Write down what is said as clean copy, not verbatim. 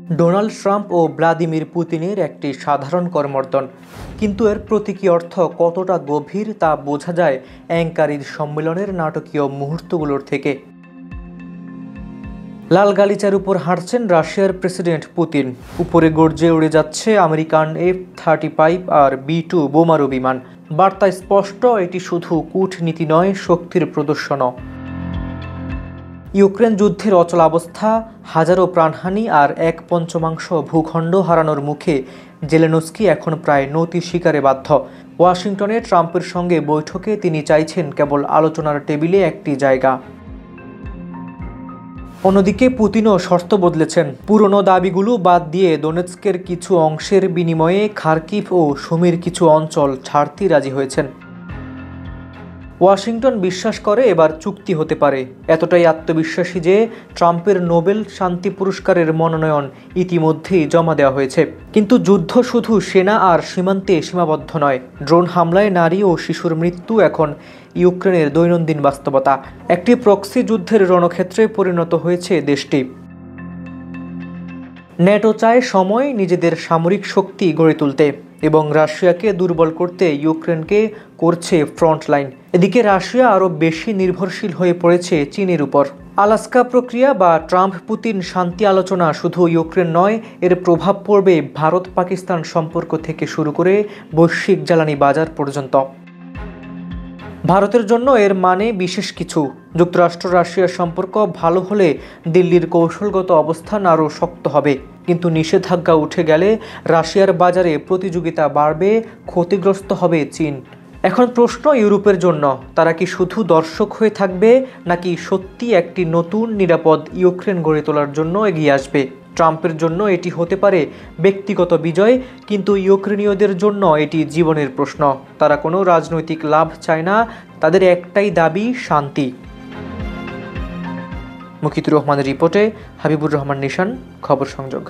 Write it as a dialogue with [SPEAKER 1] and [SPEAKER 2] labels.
[SPEAKER 1] Donald Trump ও Vladimir পুতিনের একটি সাধারণ করমর্দন, কিন্তু এর প্রতীকী অর্থ কতটা গভীর তা বোঝা যায় অ্যাঙ্কারির সম্মেলনের নাটকীয় মুহূর্তগুলোর থেকে। লাল গালিচার উপর হাঁটছেন রাশিয়ার প্রেসিডেন্ট পুতিন, উপরে গর্জে উড়ে যাচ্ছে আমেরিকান F-35 আর B-2 বোমারু বিমান। বার্তা স্পষ্ট, এটি শুধু কূটনীতি নয়, শক্তির প্রদর্শনও। ইউক্রেন যুদ্ধের অচলাবস্থা, হাজারো প্রাণহানি আর 1/5 ভূখণ্ড হারানোর মুখে জেলেনস্কি এখন প্রায় নতি স্বীকারে বাধ্য। ওয়াশিংটনে ট্রাম্পের সঙ্গে বৈঠকে তিনি চাইছেন কেবল আলোচনার টেবিলে একটি জায়গা। অন্যদিকে পুতিনও শর্ত বদলেছেন, পুরনো দাবিগুলো বাদ দিয়ে দোনেৎস্কের কিছু অংশের বিনিময়ে খার্কিভ ও সুমির কিছু অঞ্চল ছাড়তে রাজি হয়েছেন। ওয়াশিংটন বিশ্বাস করে এবার চুক্তি হতে পারে, এতটাই আত্মবিশ্বাসী যে ট্রাম্পের নোবেল শান্তি পুরস্কারের মনোনয়ন ইতিমধ্যেই জমা দেওয়া হয়েছে। কিন্তু যুদ্ধ শুধু সেনা আর সীমান্তে সীমাবদ্ধ নয়, ড্রোন হামলায় নারী ও শিশুর মৃত্যু এখন ইউক্রেনের দৈনন্দিন বাস্তবতা। একটি প্রক্সি যুদ্ধের রণক্ষেত্রে পরিণত হয়েছে দেশটি। ন্যাটো চায় সময় নিজেদের সামরিক শক্তি গড়ে তুলতে, এবং রাশিয়াকে দুর্বল করতে ইউক্রেনকে করছে ফ্রন্টলাইন। এদিকে রাশিয়া আরও বেশি নির্ভরশীল হয়ে পড়েছে চীনের উপর। আলাস্কা প্রক্রিয়া বা ট্রাম্প পুতিন শান্তি আলোচনা শুধু ইউক্রেন নয়, এর প্রভাব পড়বে ভারত পাকিস্তান সম্পর্ক থেকে শুরু করে বৈশ্বিক জ্বালানি বাজার পর্যন্ত। ভারতের জন্য এর মানে বিশেষ কিছু। যুক্তরাষ্ট্র রাশিয়ার সম্পর্ক ভালো হলে দিল্লির কৌশলগত অবস্থান আরও শক্ত হবে, কিন্তু নিষেধাজ্ঞা উঠে গেলে রাশিয়ার বাজারে প্রতিযোগিতা বাড়বে, ক্ষতিগ্রস্ত হবে চীন। এখন প্রশ্ন ইউরোপের জন্য, তারা কি শুধু দর্শক হয়ে থাকবে, নাকি সত্যি একটি নতুন নিরাপদ ইউক্রেন গড়ে তোলার জন্য এগিয়ে আসবে? ট্রাম্পের জন্য এটি হতে পারে ব্যক্তিগত বিজয়, কিন্তু ইউক্রেনীয়দের জন্য এটি জীবনের প্রশ্ন। তারা কোনো রাজনৈতিক লাভ চায় না, তাদের একটাই দাবি, শান্তি। মুকিতুর রহমানের রিপোর্টে হাবিবুর রহমান নিশান, খবর সংযোগ।